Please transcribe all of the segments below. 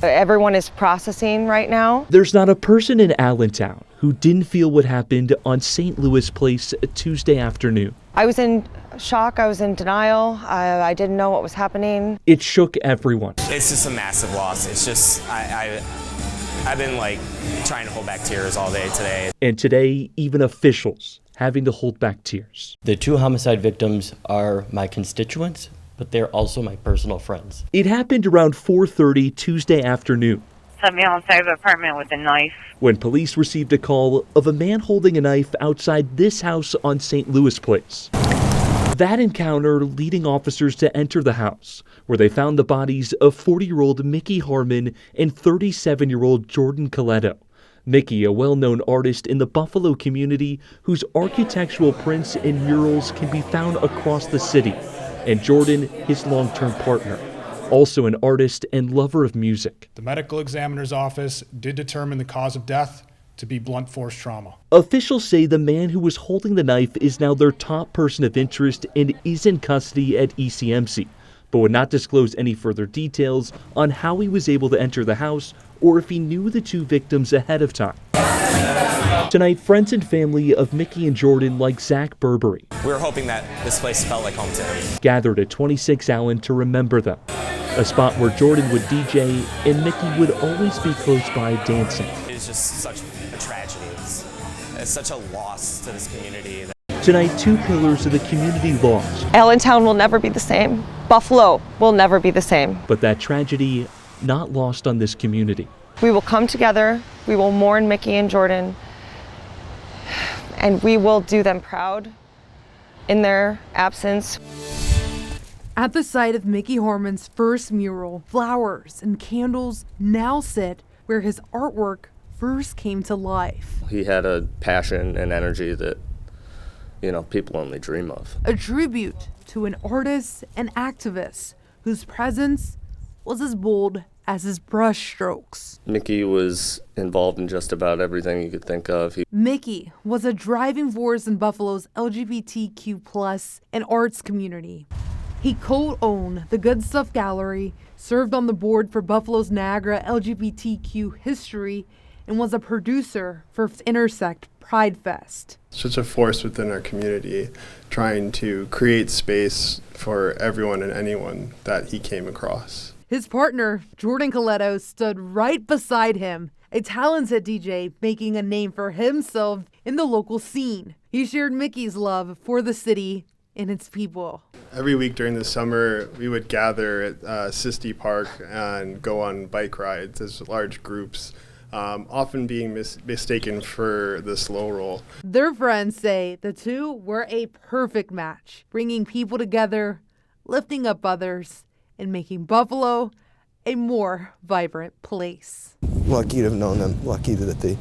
Everyone is processing right now. There's not a person in Allentown who didn't feel what happened on St. Louis Place Tuesday afternoon. I was in shock. I was in denial. I didn't know what was happening. It shook everyone. It's just a massive loss. It's just, I've been trying to hold back tears all day today. And today, even officials having to hold back tears. The two homicide victims are my constituents, but they're also my personal friends. It happened around 4:30 Tuesday afternoon. Set me outside the apartment with a knife. When police received a call of a man holding a knife outside this house on St. Louis Place. That encounter leading officers to enter the house, where they found the bodies of 40-year-old Mickey Harmon and 37-year-old Jordan Coletto. Mickey, a well-known artist in the Buffalo community whose architectural prints and murals can be found across the city, and Jordan, his long-term partner, also an artist and lover of music. The medical examiner's office did determine the cause of death to be blunt force trauma. Officials say the man who was holding the knife is now their top person of interest and is in custody at ECMC, but would not disclose any further details on how he was able to enter the house or if he knew the two victims ahead of time. Tonight, friends and family of Mickey and Jordan, like Zach Burberry, We were hoping that this place felt like home to him. gathered at 26 Allen to remember them, a spot where Jordan would DJ and Mickey would always be close by dancing. It's just such a tragedy. It's such a loss to this community. Tonight, two pillars of the community lost, Allentown will never be the same. Buffalo will never be the same. but that tragedy not lost on this community. We will come together. We will mourn Mickey and Jordan. And we will do them proud in their absence. At the site of Mickey Harmon's first mural, flowers and candles now sit where his artwork first came to life. He had a passion and energy that, people only dream of. A tribute to an artist and activist whose presence was as bold as his brushstrokes. Mickey was involved in just about everything you could think of. Mickey was a driving force in Buffalo's LGBTQ+ and arts community. He co-owned the Good Stuff Gallery, served on the board for Buffalo's Niagara LGBTQ History, and was a producer for Intersect Pride Fest. Such a force within our community, trying to create space for everyone and anyone that he came across. His partner, Jordan Coletto, stood right beside him, a talented DJ making a name for himself in the local scene. He shared Mickey's love for the city and its people. Every week during the summer, we would gather at Sisti Park and go on bike rides as large groups, often being mistaken for the slow roll. Their friends say the two were a perfect match, bringing people together, lifting up others, and making Buffalo a more vibrant place. Lucky to have known them, lucky that they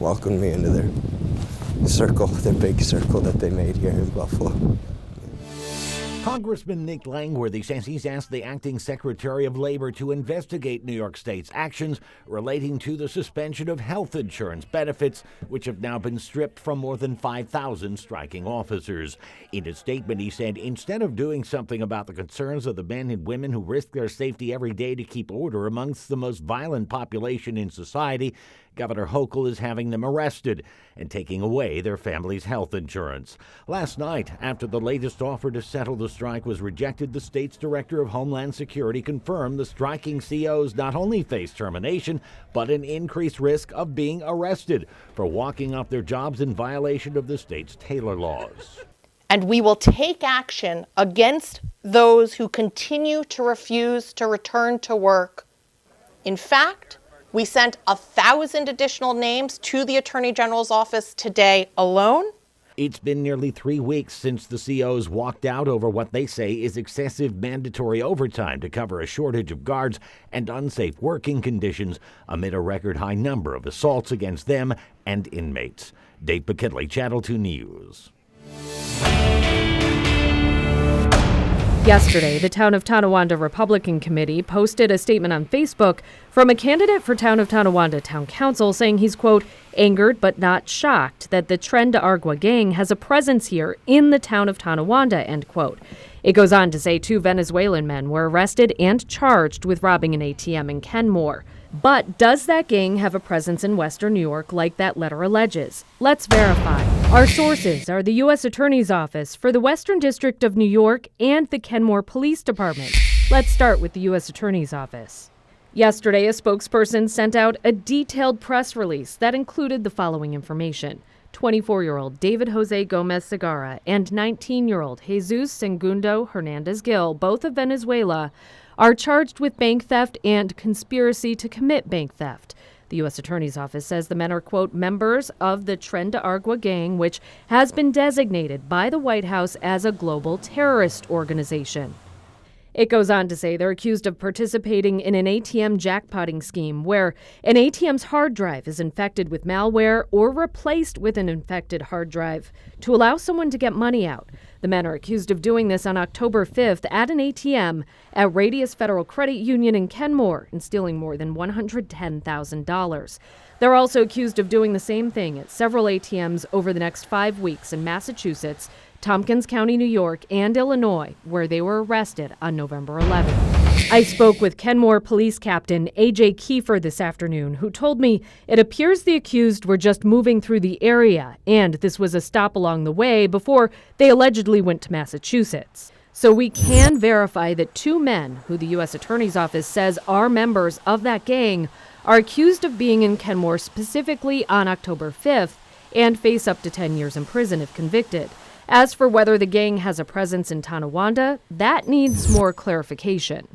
welcomed me into their circle, their big circle that they made here in Buffalo. Congressman Nick Langworthy says he's asked the acting Secretary of Labor to investigate New York State's actions relating to the suspension of health insurance benefits, which have now been stripped from more than 5,000 striking officers. In a statement, he said, instead of doing something about the concerns of the men and women who risk their safety every day to keep order amongst the most violent population in society, Governor Hochul is having them arrested and taking away their family's health insurance. Last night, after the latest offer to settle the strike was rejected, the state's Director of Homeland Security confirmed the striking COs not only face termination, but an increased risk of being arrested for walking off their jobs in violation of the state's Taylor laws. And we will take action against those who continue to refuse to return to work. In fact, we sent 1,000 additional names to the Attorney General's office today alone. It's been nearly 3 weeks since the COs walked out over what they say is excessive mandatory overtime to cover a shortage of guards and unsafe working conditions amid a record high number of assaults against them and inmates. Dave McKinley, Channel 2 News. Yesterday, the Town of Tonawanda Republican Committee posted a statement on Facebook from a candidate for Town of Tonawanda Town Council saying he's, quote, angered but not shocked that the Tren de Agua gang has a presence here in the town of Tonawanda, end quote. It goes on to say 2 Venezuelan men were arrested and charged with robbing an ATM in Kenmore. But does that gang have a presence in Western New York like that letter alleges? Let's verify. Our sources are the U.S. Attorney's Office for the Western District of New York and the Kenmore Police Department. Let's start with the U.S. Attorney's Office. Yesterday, a spokesperson sent out a detailed press release that included the following information. 24-year-old David Jose Gomez Segarra and 19-year-old Jesus Segundo Hernandez Gil, both of Venezuela, are charged with bank theft and conspiracy to commit bank theft. The U.S. Attorney's Office says the men are, quote, members of the Tren de Agua gang, which has been designated by the White House as a global terrorist organization. It goes on to say they're accused of participating in an ATM jackpotting scheme where an ATM's hard drive is infected with malware or replaced with an infected hard drive to allow someone to get money out. The men are accused of doing this on October 5th at an ATM at Radius Federal Credit Union in Kenmore and stealing more than $110,000. They're also accused of doing the same thing at several ATMs over the next 5 weeks in Massachusetts, Tompkins County, New York, and Illinois, where they were arrested on November 11th. I spoke with Kenmore Police Captain A.J. Kiefer this afternoon, who told me it appears the accused were just moving through the area, and this was a stop along the way before they allegedly went to Massachusetts. So we can verify that 2 men, who the U.S. Attorney's Office says are members of that gang, are accused of being in Kenmore specifically on October 5th and face up to 10 years in prison if convicted. As for whether the gang has a presence in Tonawanda, that needs more clarification.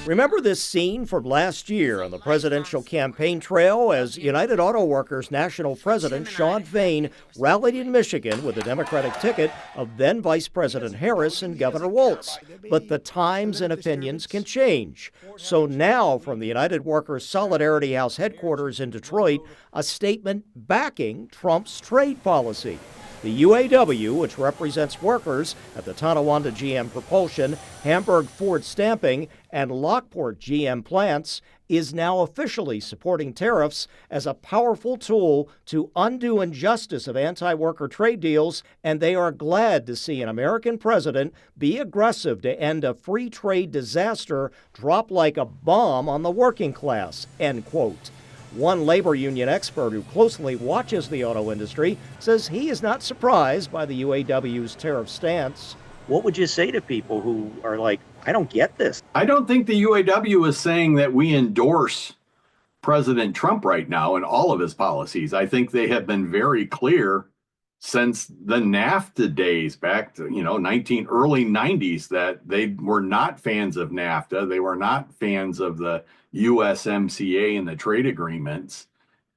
Remember this scene from last year on the presidential campaign trail as United Auto Workers National President Shawn Fain rallied in Michigan with the Democratic ticket of then Vice President Harris and Governor Walz. But the times and opinions can change. So now from the United Workers Solidarity House headquarters in Detroit, a statement backing Trump's trade policy. The UAW, which represents workers at the Tonawanda GM Propulsion, Hamburg Ford Stamping, and Lockport GM plants, is now officially supporting tariffs as a powerful tool to undo injustice of anti-worker trade deals, and they are glad to see an American president be aggressive to end a free trade disaster drop like a bomb on the working class, end quote. One labor union expert who closely watches the auto industry says he is not surprised by the UAW's tariff stance. What would you say to people who are like, I don't get this? I don't think the UAW is saying that we endorse President Trump right now and all of his policies. I think they have been very clear since the NAFTA days back to, early 90s that they were not fans of NAFTA. They were not fans of the USMCA and the trade agreements.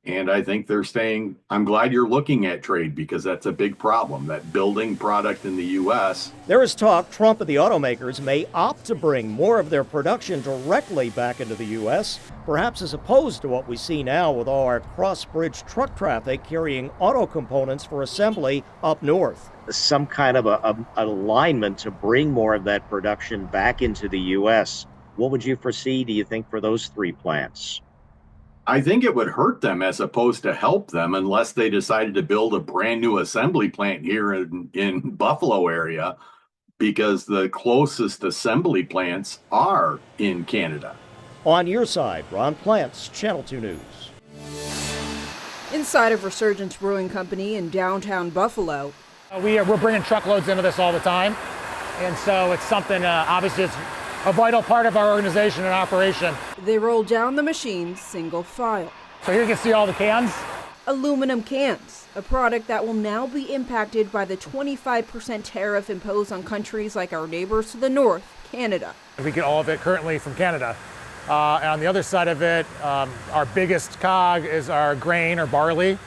And I think they're saying, I'm glad you're looking at trade because that's a big problem, that building product in the U.S. There is talk Trump and the automakers may opt to bring more of their production directly back into the U.S., perhaps as opposed to what we see now with all our cross-bridge truck traffic carrying auto components for assembly up north. Some kind of a alignment to bring more of that production back into the U.S. What would you foresee, do you think, for those 3 plants? I think it would hurt them as opposed to help them unless they decided to build a brand new assembly plant here in Buffalo area, because the closest assembly plants are in Canada. On your side, Ron Plants, Channel 2 News. Inside of Resurgence Brewing Company in downtown Buffalo. We're bringing truckloads into this all the time, and so it's something, obviously it's a vital part of our organization and operation. They roll down the machines single file. So here you can see all the cans. Aluminum cans, a product that will now be impacted by the 25% tariff imposed on countries like our neighbors to the north, Canada. We get all of it currently from Canada. And on the other side of it, our biggest cog is our grain or barley.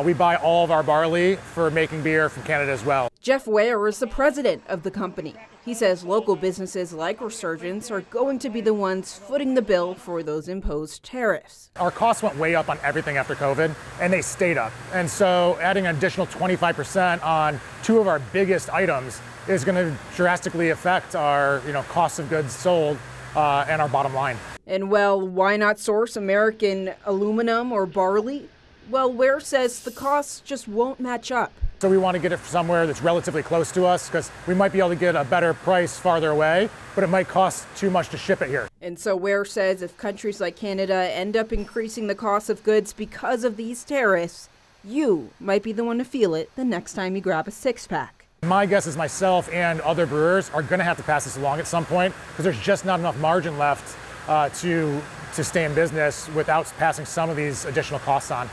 We buy all of our barley for making beer from Canada as well. Jeff Ware is the president of the company. He says local businesses like Resurgence are going to be the ones footing the bill for those imposed tariffs. Our costs went way up on everything after COVID, and they stayed up. And so adding an additional 25% on two of our biggest items is going to drastically affect our cost of goods sold and our bottom line. And well, why not source American aluminum or barley? Well, Ware says the costs just won't match up. So we want to get it somewhere that's relatively close to us because we might be able to get a better price farther away, but it might cost too much to ship it here. And so Ware says if countries like Canada end up increasing the cost of goods because of these tariffs, you might be the one to feel it the next time you grab a six-pack. My guess is myself and other brewers are going to have to pass this along at some point because there's just not enough margin left to stay in business without passing some of these additional costs on.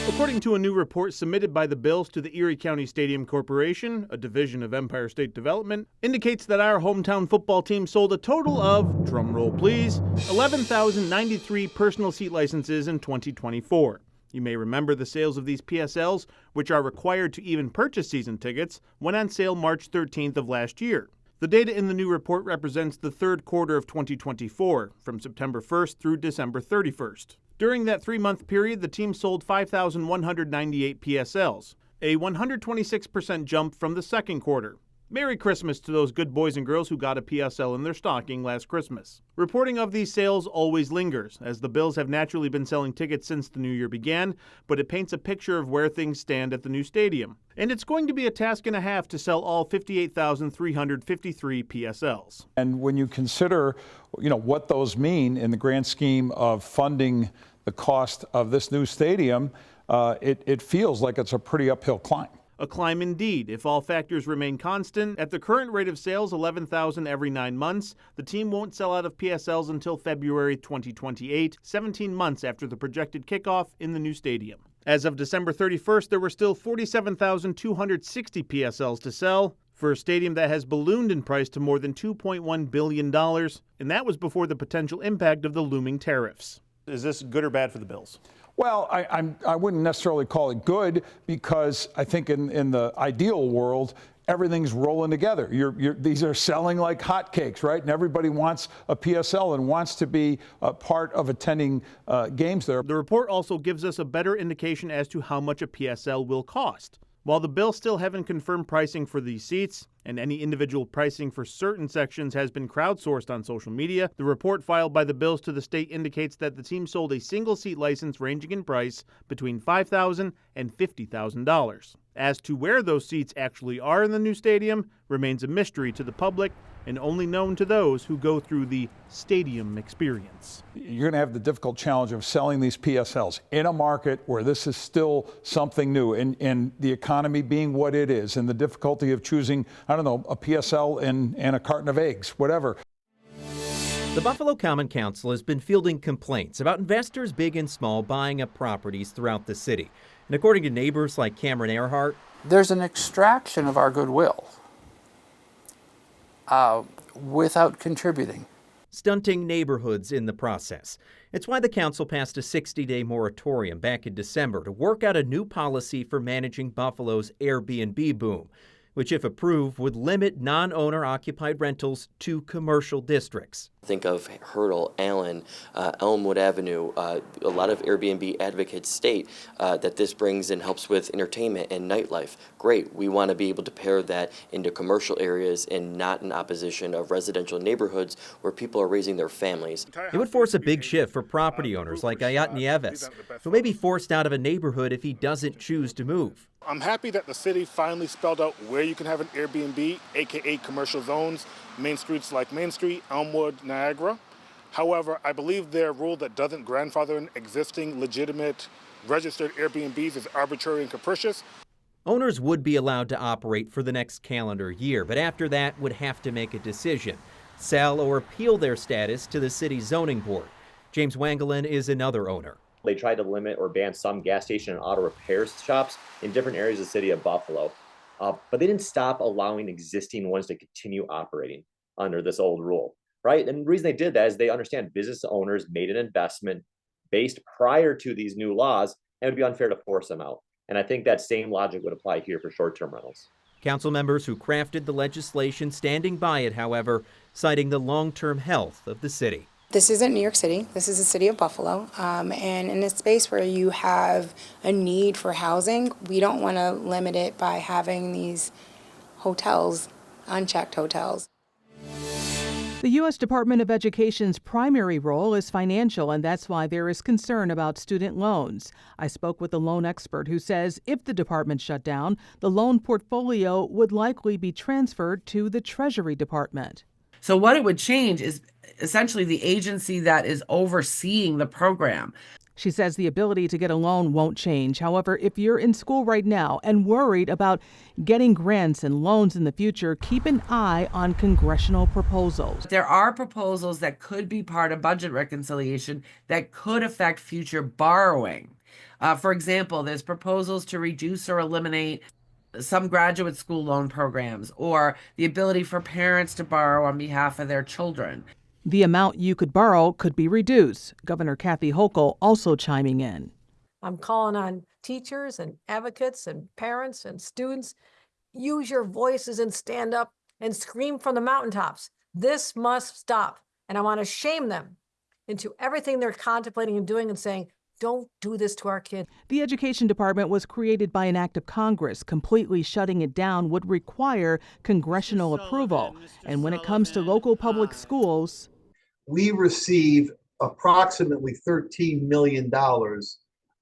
According to a new report submitted by the Bills to the Erie County Stadium Corporation, a division of Empire State Development, indicates that our hometown football team sold a total of, drumroll please, 11,093 personal seat licenses in 2024. You may remember the sales of these PSLs, which are required to even purchase season tickets, went on sale March 13th of last year. The data in the new report represents the third quarter of 2024, from September 1st through December 31st. During that 3-month period, the team sold 5,198 PSLs, a 126% jump from the second quarter. Merry Christmas to those good boys and girls who got a PSL in their stocking last Christmas. Reporting of these sales always lingers, as the Bills have naturally been selling tickets since the new year began, but it paints a picture of where things stand at the new stadium. And it's going to be a task and a half to sell all 58,353 PSLs. And when you consider, what those mean in the grand scheme of funding the cost of this new stadium, it feels like it's a pretty uphill climb. A climb indeed. If all factors remain constant, at the current rate of sales, 11,000 every 9 months, the team won't sell out of PSLs until February 2028, 17 months after the projected kickoff in the new stadium. As of December 31st, there were still 47,260 PSLs to sell for a stadium that has ballooned in price to more than $2.1 billion, and that was before the potential impact of the looming tariffs. Is this good or bad for the Bills? Well, I wouldn't necessarily call it good because I think in the ideal world, everything's rolling together. These are selling like hotcakes, right? And everybody wants a PSL and wants to be a part of attending games there. The report also gives us a better indication as to how much a PSL will cost. While the Bills still haven't confirmed pricing for these seats, and any individual pricing for certain sections has been crowdsourced on social media, the report filed by the Bills to the state indicates that the team sold a single seat license ranging in price between $5,000 and $50,000. As to where those seats actually are in the new stadium remains a mystery to the public and only known to those who go through the stadium experience. You're going to have the difficult challenge of selling these PSLs in a market where this is still something new, and the economy being what it is, and the difficulty of choosing, a PSL and a carton of eggs, whatever. The Buffalo Common Council has been fielding complaints about investors big and small buying up properties throughout the city. And according to neighbors like Cameron Earhart, there's an extraction of our goodwill without contributing. Stunting neighborhoods in the process. It's why the council passed a 60-day moratorium back in December to work out a new policy for managing Buffalo's Airbnb boom, which, if approved, would limit non-owner occupied rentals to commercial districts. Think of Hurdle, Allen, Elmwood Avenue. A lot of Airbnb advocates state that this brings and helps with entertainment and nightlife. Great. We want to be able to pair that into commercial areas and not in opposition of residential neighborhoods where people are raising their families. It would force a big shift for property owners like Ayat Nieves, who may be forced out of a neighborhood if he doesn't choose to move. I'm happy that the city finally spelled out where you can have an Airbnb, aka commercial zones, main streets like Main Street, Elmwood, Niagara. However, I believe their rule that doesn't grandfather in existing legitimate registered Airbnbs is arbitrary and capricious. Owners would be allowed to operate for the next calendar year, but after that would have to make a decision, sell or appeal their status to the city's zoning board. James Wangelin is another owner. They tried to limit or ban some gas station and auto repair shops in different areas of the city of Buffalo. But they didn't stop allowing existing ones to continue operating under this old rule, right? And the reason they did that is they understand business owners made an investment based prior to these new laws, and it would be unfair to force them out. And I think that same logic would apply here for short-term rentals. Council members who crafted the legislation standing by it, however, citing the long-term health of the city. This isn't New York City. This is the city of Buffalo. And in a space where you have a need for housing, we don't want to limit it by having these hotels, unchecked hotels. The U.S. Department of Education's primary role is financial, and that's why there is concern about student loans. I spoke with a loan expert who says if the department shut down, the loan portfolio would likely be transferred to the Treasury Department. So what it would change is essentially the agency that is overseeing the program. She says the ability to get a loan won't change. However, if you're in school right now and worried about getting grants and loans in the future, keep an eye on congressional proposals. There are proposals that could be part of budget reconciliation that could affect future borrowing. For example, there's proposals to reduce or eliminate some graduate school loan programs or the ability for parents to borrow on behalf of their children. The amount you could borrow could be reduced. Governor Kathy Hochul also chiming in. I'm calling on teachers and advocates and parents and students. Use your voices and stand up and scream from the mountaintops. This must stop. And I want to shame them into everything they're contemplating and doing and saying, don't do this to our kids. The Education Department was created by an act of Congress. Completely shutting it down would require congressional approval. And when it comes to local public schools, we receive approximately $13 million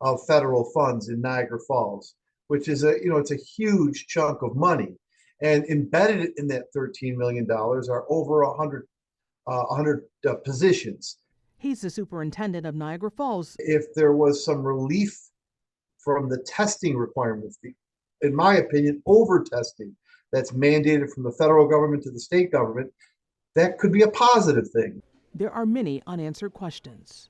of federal funds in Niagara Falls, which is it's a huge chunk of money. And embedded in that $13 million are over 100 positions. He's the superintendent of Niagara Falls. If there was some relief from the testing requirements, in my opinion, over-testing that's mandated from the federal government to the state government, that could be a positive thing. There are many unanswered questions.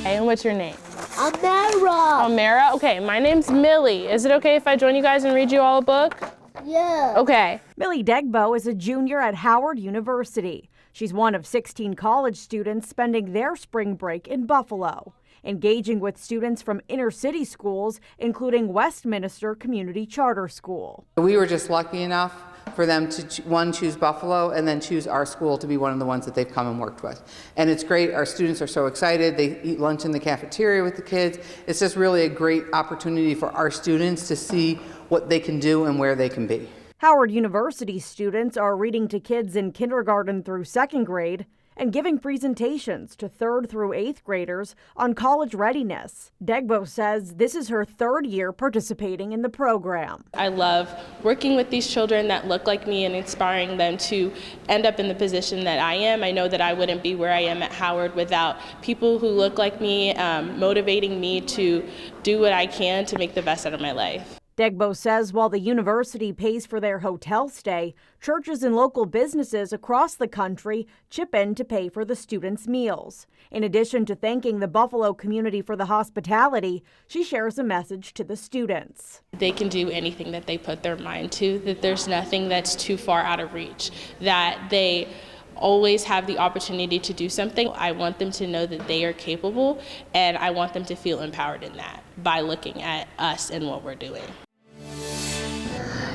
Hey, and what's your name? Amara. Amara? Okay, my name's Millie. Is it okay if I join you guys and read you all a book? Yeah. Okay. Millie Degbo is a junior at Howard University. She's one of 16 college students spending their spring break in Buffalo, engaging with students from inner city schools, including Westminster Community Charter School. We were just lucky enough for them to, choose Buffalo and then choose our school to be one of the ones that they've come and worked with. And it's great. Our students are so excited. They eat lunch in the cafeteria with the kids. It's just really a great opportunity for our students to see what they can do and where they can be. Howard University students are reading to kids in kindergarten through second grade and giving presentations to 3rd through 8th graders on college readiness. Degbo says this is her 3rd year participating in the program. I love working with these children that look like me and inspiring them to end up in the position that I am. I know that I wouldn't be where I am at Howard without people who look like me, motivating me to do what I can to make the best out of my life. Degbo says while the university pays for their hotel stay, churches and local businesses across the country chip in to pay for the students' meals. In addition to thanking the Buffalo community for the hospitality, she shares a message to the students. They can do anything that they put their mind to, that there's nothing that's too far out of reach, that they always have the opportunity to do something. I want them to know that they are capable, and I want them to feel empowered in that by looking at us and what we're doing.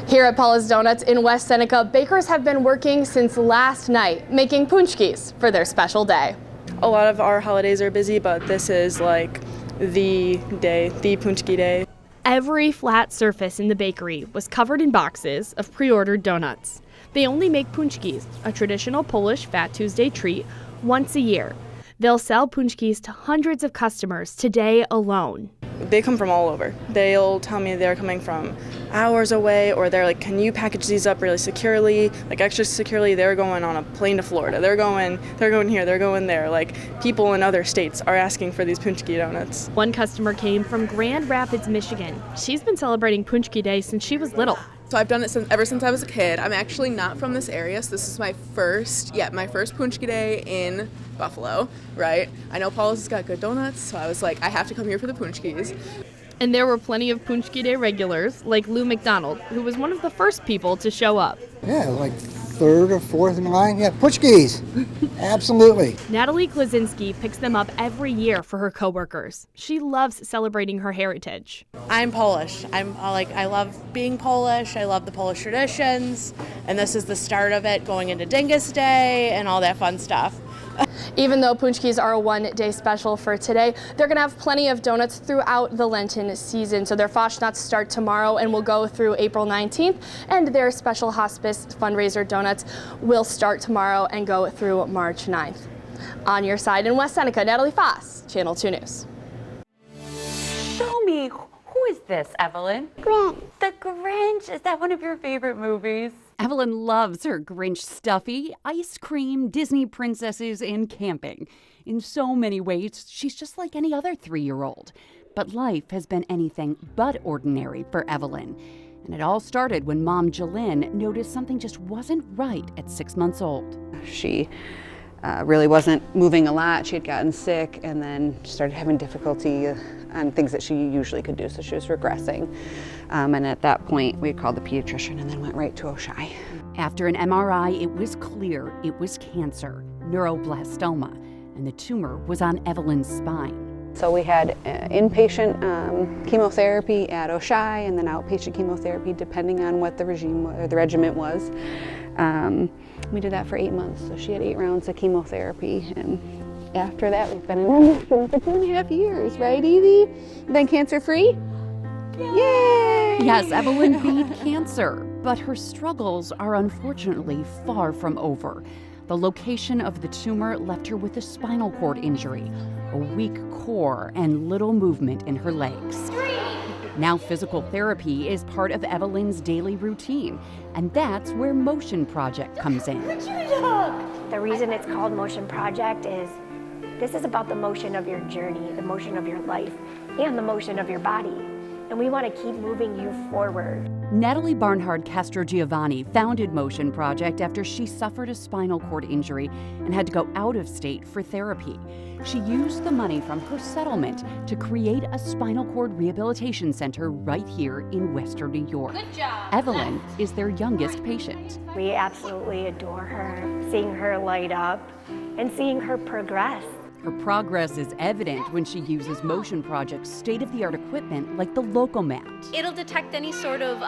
Here at Paula's Donuts in West Seneca, bakers have been working since last night, making punchkis for their special day. A lot of our holidays are busy, but this is like the day, the punchki day. Every flat surface in the bakery was covered in boxes of pre-ordered donuts. They only make punchkis, a traditional Polish Fat Tuesday treat, once a year. They'll sell punchkis to hundreds of customers today alone. They come from all over. They'll tell me they're coming from hours away, or they're like, can you package these up really securely, like extra securely? They're going on a plane to Florida. They're going here, they're going there. Like, people in other states are asking for these punchki donuts. One customer came from Grand Rapids, Michigan. She's been celebrating Punchki Day since she was little. So I've done it ever since I was a kid. I'm actually not from this area, so this is my first Punchki Day in Buffalo, right? I know Paula's has got good donuts, so I was like, I have to come here for the punchkis. And there were plenty of Punchki Day regulars, like Lou McDonald, who was one of the first people to show up. Yeah, like third or fourth in line. Yeah, punchkis. Absolutely. Natalie Klasinski picks them up every year for her coworkers. She loves celebrating her heritage. I'm Polish. I love being Polish. I love the Polish traditions, and this is the start of it, going into Dingus Day and all that fun stuff. Even though punchkis are a one-day special for today, they're going to have plenty of donuts throughout the Lenten season. So their Fastnachts start tomorrow and will go through April 19th, and their special hospice fundraiser donuts will start tomorrow and go through March 9th. On your side in West Seneca, Natalie Foss, Channel 2 News. Show me, who is this, Evelyn? Grinch. The Grinch, is that one of your favorite movies? Evelyn loves her Grinch stuffy, ice cream, Disney princesses, and camping. In so many ways, she's just like any other 3-year-old. But life has been anything but ordinary for Evelyn. And it all started when mom Jalynn noticed something just wasn't right at 6 months old. She really wasn't moving a lot. She had gotten sick and then started having difficulty on things that she usually could do, so she was regressing. And at that point, we called the pediatrician and then went right to Oshai. After an MRI, it was clear it was cancer, neuroblastoma, and the tumor was on Evelyn's spine. So we had inpatient chemotherapy at Oshai and then outpatient chemotherapy depending on what the regimen was. We did that for 8 months, so she had 8 rounds of chemotherapy, and after that we've been in remission for 2.5 years, right, Evie? Been cancer-free? Yay! Yes, Evelyn beat cancer, but her struggles are unfortunately far from over. The location of the tumor left her with a spinal cord injury, a weak core, and little movement in her legs. Now physical therapy is part of Evelyn's daily routine, and that's where Motion Project comes in. The reason it's called Motion Project is this is about the motion of your journey, the motion of your life, and the motion of your body. And we want to keep moving you forward. Natalie Barnhard Castro-Giovanni founded Motion Project after she suffered a spinal cord injury and had to go out of state for therapy. She used the money from her settlement to create a spinal cord rehabilitation center right here in Western New York. Good job. Evelyn is their youngest patient. We absolutely adore her, seeing her light up and seeing her progress. Her progress is evident when she uses Motion Project's state-of-the-art equipment like the Locomat. It'll detect any sort of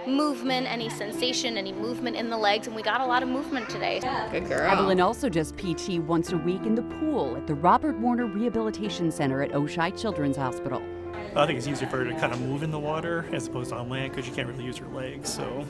movement, any sensation, any movement in the legs, and we got a lot of movement today. Good girl. Evelyn also does PT once a week in the pool at the Robert Warner Rehabilitation Center at Oshai Children's Hospital. I think it's easier for her to kind of move in the water as opposed to on land because she can't really use her legs, so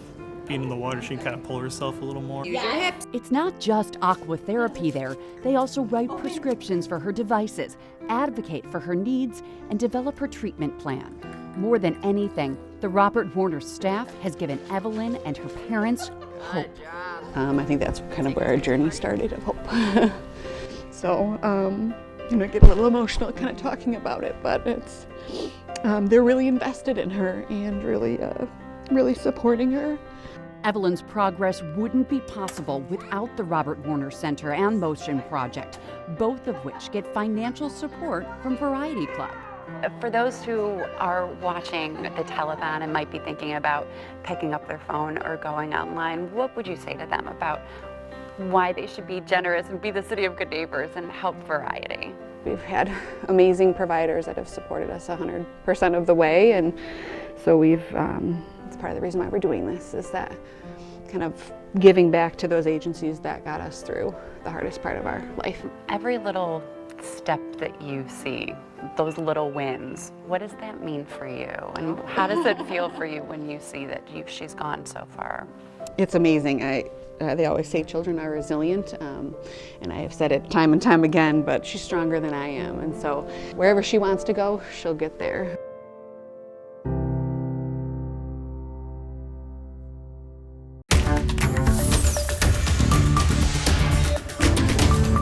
being in the water, she can kind of pull herself a little more. It's not just aqua therapy there. They also write prescriptions for her devices, advocate for her needs, and develop her treatment plan. More than anything, the Robert Warner staff has given Evelyn and her parents hope. I think that's kind of where our journey started of hope. So, get a little emotional kind of talking about it, but it's, they're really invested in her and really supporting her. Evelyn's progress wouldn't be possible without the Robert Warner Center and Motion Project, both of which get financial support from Variety Club. For those who are watching the telethon and might be thinking about picking up their phone or going online, what would you say to them about why they should be generous and be the city of good neighbors and help Variety? We've had amazing providers that have supported us 100% of the way, and so it's part of the reason why we're doing this, is that kind of giving back to those agencies that got us through the hardest part of our life. Every little step that you see, those little wins, what does that mean for you? And how does it feel for you when you see that she's gone so far? It's amazing. They always say children are resilient, and I have said it time and time again, but she's stronger than I am, and so wherever she wants to go, she'll get there.